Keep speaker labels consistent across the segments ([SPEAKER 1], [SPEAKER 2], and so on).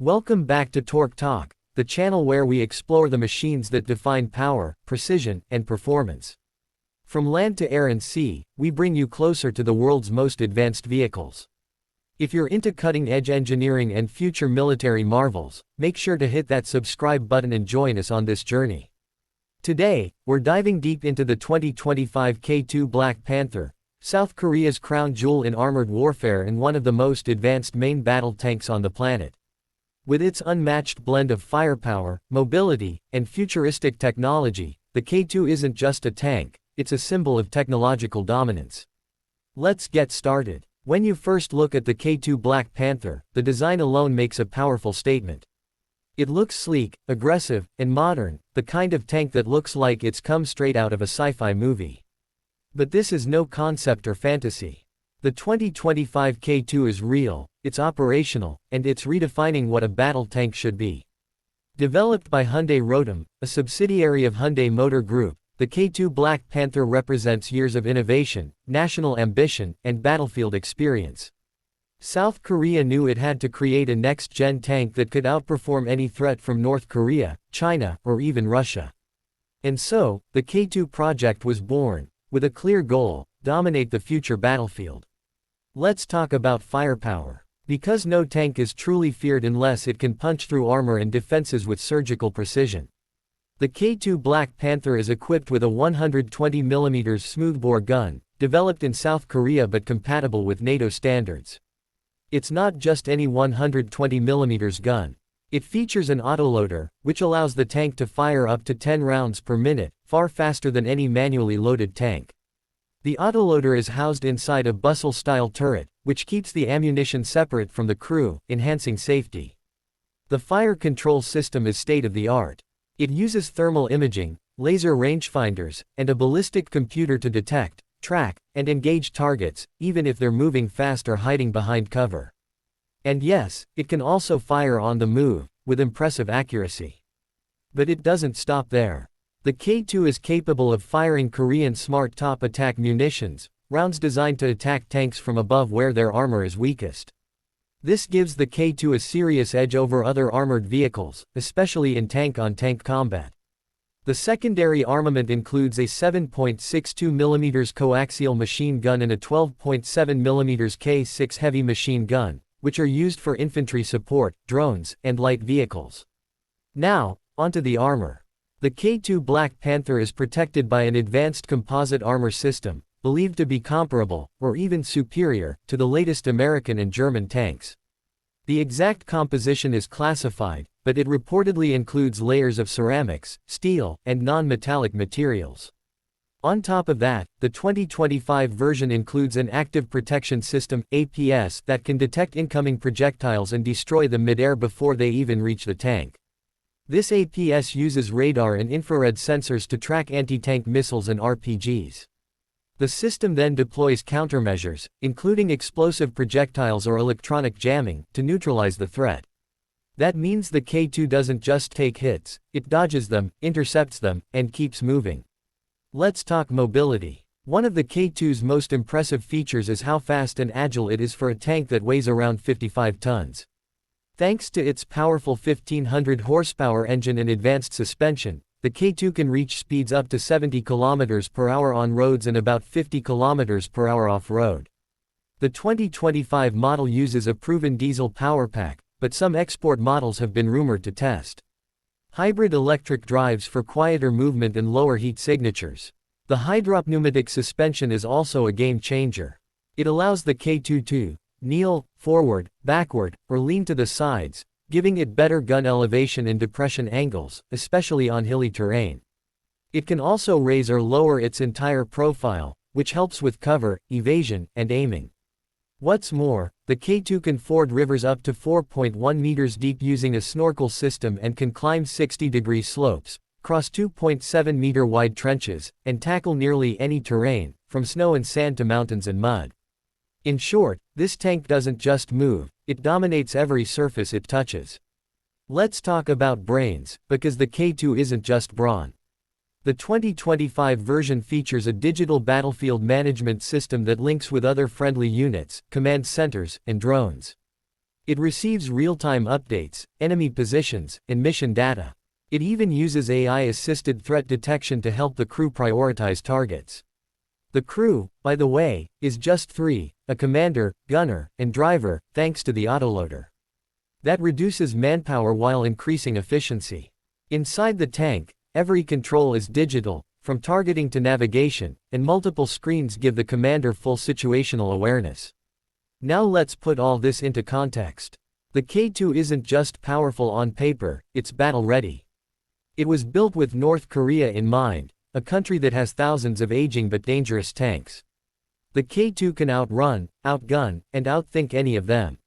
[SPEAKER 1] Welcome back to Torque Talk, the channel where we explore the machines that define power, precision, and performance. From land to air and sea, we bring you closer to the world's most advanced vehicles. If you're into cutting-edge engineering and future military marvels, make sure to hit that subscribe button and join us on this journey. Today, we're diving deep into the 2025 K2 Black Panther, South Korea's crown jewel in armored warfare and one of the most advanced main battle tanks on the planet. With its unmatched blend of firepower, mobility, and futuristic technology, the K2 isn't just a tank, it's a symbol of technological dominance. Let's get started. When you first look at the K2 Black Panther, the design alone makes a powerful statement. It looks sleek, aggressive, and modern, the kind of tank that looks like it's come straight out of a sci-fi movie. But this is no concept or fantasy. The 2025 K2 is real, it's operational, and it's redefining what a battle tank should be. Developed by Hyundai Rotem, a subsidiary of Hyundai Motor Group, the K2 Black Panther represents years of innovation, national ambition, and battlefield experience. South Korea knew it had to create a next-gen tank that could outperform any threat from North Korea, China, or even Russia. And so, the K2 project was born, with a clear goal: dominate the future battlefield. Let's talk about firepower. Because no tank is truly feared unless it can punch through armor and defenses with surgical precision. The K2 Black Panther is equipped with a 120mm smoothbore gun, developed in South Korea but compatible with NATO standards. It's not just any 120mm gun. It features an autoloader, which allows the tank to fire up to 10 rounds per minute, far faster than any manually loaded tank. The autoloader is housed inside a bustle-style turret, which keeps the ammunition separate from the crew, enhancing safety. The fire control system is state-of-the-art. It uses thermal imaging, laser rangefinders, and a ballistic computer to detect, track, and engage targets, even if they're moving fast or hiding behind cover. And yes, it can also fire on the move, with impressive accuracy. But it doesn't stop there. The K2 is capable of firing Korean smart top attack munitions, rounds designed to attack tanks from above where their armor is weakest. This gives the K2 a serious edge over other armored vehicles, especially in tank-on-tank combat. The secondary armament includes a 7.62mm coaxial machine gun and a 12.7mm K6 heavy machine gun, which are used for infantry support, drones, and light vehicles. Now, onto the armor. The K2 Black Panther is protected by an advanced composite armor system, believed to be comparable, or even superior, to the latest American and German tanks. The exact composition is classified, but it reportedly includes layers of ceramics, steel, and non-metallic materials. On top of that, the 2025 version includes an active protection system (APS) that can detect incoming projectiles and destroy them mid-air before they even reach the tank. This APS uses radar and infrared sensors to track anti-tank missiles and RPGs. The system then deploys countermeasures, including explosive projectiles or electronic jamming, to neutralize the threat. That means the K2 doesn't just take hits, it dodges them, intercepts them, and keeps moving. Let's talk mobility. One of the K2's most impressive features is how fast and agile it is for a tank that weighs around 55 tons. Thanks to its powerful 1500 horsepower engine and advanced suspension, the K2 can reach speeds up to 70 km per hour on roads and about 50 km per hour off-road. The 2025 model uses a proven diesel power pack, but some export models have been rumored to test hybrid electric drives for quieter movement and lower heat signatures. The hydropneumatic suspension is also a game changer. It allows the K2 to kneel, forward, backward, or lean to the sides, giving it better gun elevation and depression angles, especially on hilly terrain. It can also raise or lower its entire profile, which helps with cover, evasion, and aiming. What's more, the K2 can ford rivers up to 4.1 meters deep using a snorkel system and can climb 60-degree slopes, cross 2.7-meter wide trenches, and tackle nearly any terrain, from snow and sand to mountains and mud. In short, this tank doesn't just move, it dominates every surface it touches. Let's talk about brains, because the K2 isn't just brawn. The 2025 version features a digital battlefield management system that links with other friendly units, command centers, and drones. It receives real-time updates, enemy positions, and mission data. It even uses AI-assisted threat detection to help the crew prioritize targets. The crew, by the way, is just 3, a commander, gunner, and driver, thanks to the autoloader. That reduces manpower while increasing efficiency. Inside the tank, every control is digital, from targeting to navigation, and multiple screens give the commander full situational awareness. Now let's put all this into context. The K2 isn't just powerful on paper, it's battle-ready. It was built with North Korea in mind, a country that has thousands of aging but dangerous tanks. The K2 can outrun, outgun, and outthink any of them.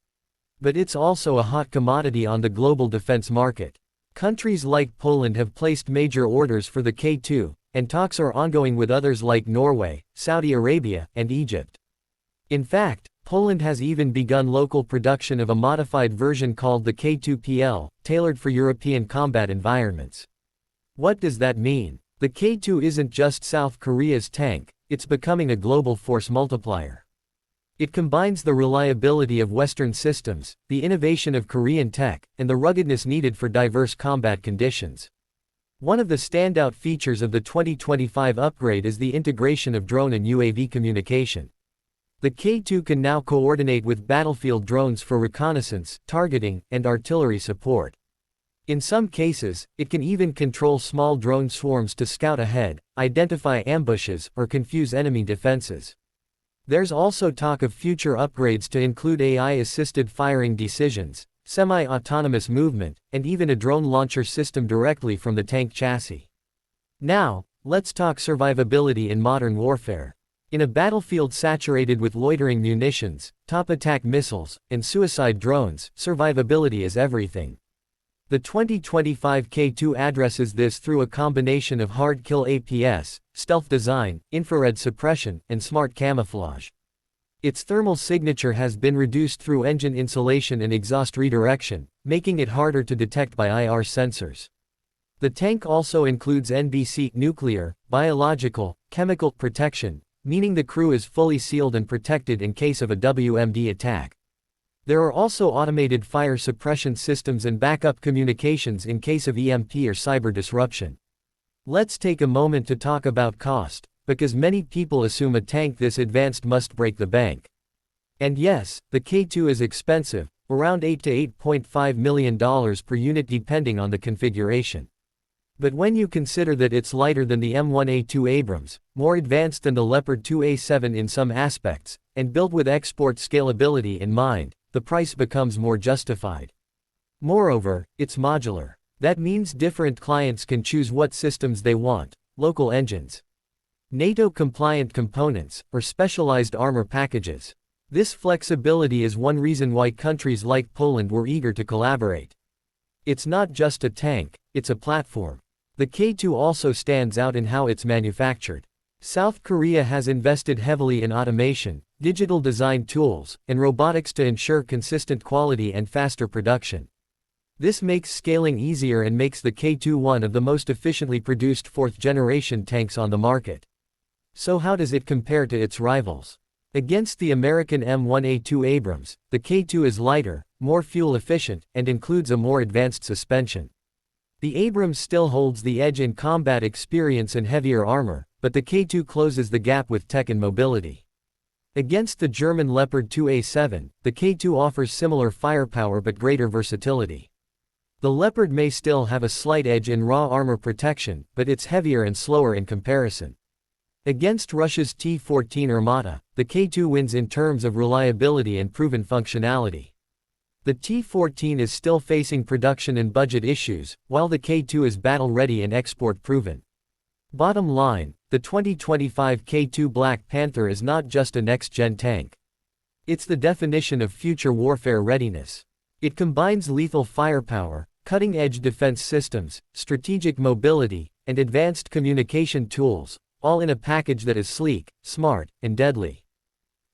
[SPEAKER 1] But it's also a hot commodity on the global defense market. Countries like Poland have placed major orders for the K2, and talks are ongoing with others like Norway, Saudi Arabia, and Egypt. In fact, Poland has even begun local production of a modified version called the K2PL, tailored for European combat environments. What does that mean? The K2 isn't just South Korea's tank, it's becoming a global force multiplier. It combines the reliability of Western systems, the innovation of Korean tech, and the ruggedness needed for diverse combat conditions. One of the standout features of the 2025 upgrade is the integration of drone and UAV communication. The K2 can now coordinate with battlefield drones for reconnaissance, targeting, and artillery support. In some cases, it can even control small drone swarms to scout ahead, identify ambushes, or confuse enemy defenses. There's also talk of future upgrades to include AI-assisted firing decisions, semi-autonomous movement, and even a drone launcher system directly from the tank chassis. Now, let's talk survivability in modern warfare. In a battlefield saturated with loitering munitions, top attack missiles, and suicide drones, survivability is everything. The 2025 K2 addresses this through a combination of hard kill APS, stealth design, infrared suppression, and smart camouflage. Its thermal signature has been reduced through engine insulation and exhaust redirection, making it harder to detect by IR sensors. The tank also includes NBC nuclear, biological, chemical protection, meaning the crew is fully sealed and protected in case of a WMD attack. There are also automated fire suppression systems and backup communications in case of EMP or cyber disruption. Let's take a moment to talk about cost, because many people assume a tank this advanced must break the bank. And yes, the K2 is expensive, around $8 to $8.5 million per unit depending on the configuration. But when you consider that it's lighter than the M1A2 Abrams, more advanced than the Leopard 2A7 in some aspects, and built with export scalability in mind, the price becomes more justified. Moreover, it's modular. That means different clients can choose what systems they want, local engines, NATO-compliant components, or specialized armor packages. This flexibility is one reason why countries like Poland were eager to collaborate. It's not just a tank, it's a platform. The K2 also stands out in how it's manufactured. South Korea has invested heavily in automation, digital design tools, and robotics to ensure consistent quality and faster production. This makes scaling easier and makes the K2 one of the most efficiently produced fourth-generation tanks on the market. So how does it compare to its rivals? Against the American M1A2 Abrams, the K2 is lighter, more fuel-efficient, and includes a more advanced suspension. The Abrams still holds the edge in combat experience and heavier armor, but the K2 closes the gap with tech and mobility. Against the German Leopard 2A7, the K2 offers similar firepower but greater versatility. The Leopard may still have a slight edge in raw armor protection, but it's heavier and slower in comparison. Against Russia's T-14 Armata, the K2 wins in terms of reliability and proven functionality. The T-14 is still facing production and budget issues, while the K2 is battle-ready and export-proven. Bottom line, the 2025 K2 Black Panther is not just a next-gen tank. It's the definition of future warfare readiness. It combines lethal firepower, cutting-edge defense systems, strategic mobility, and advanced communication tools, all in a package that is sleek, smart, and deadly.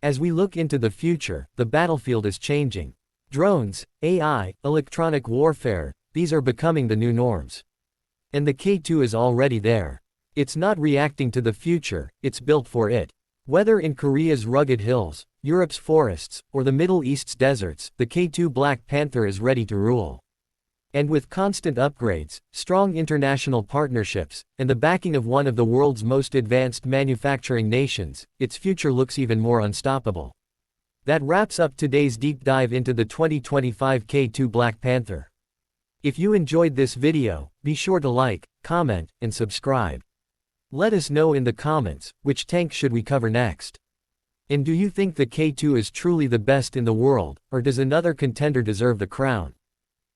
[SPEAKER 1] As we look into the future, the battlefield is changing. Drones, AI, electronic warfare, these are becoming the new norms. And the K2 is already there. It's not reacting to the future, it's built for it. Whether in Korea's rugged hills, Europe's forests, or the Middle East's deserts, the K2 Black Panther is ready to rule. And with constant upgrades, strong international partnerships, and the backing of one of the world's most advanced manufacturing nations, its future looks even more unstoppable. That wraps up today's deep dive into the 2025 K2 Black Panther. If you enjoyed this video, be sure to like, comment, and subscribe. Let us know in the comments, which tank should we cover next? And do you think the K2 is truly the best in the world, or does another contender deserve the crown?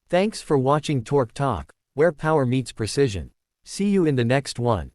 [SPEAKER 1] Thanks for watching Torque Talk, where power meets precision. See you in the next one.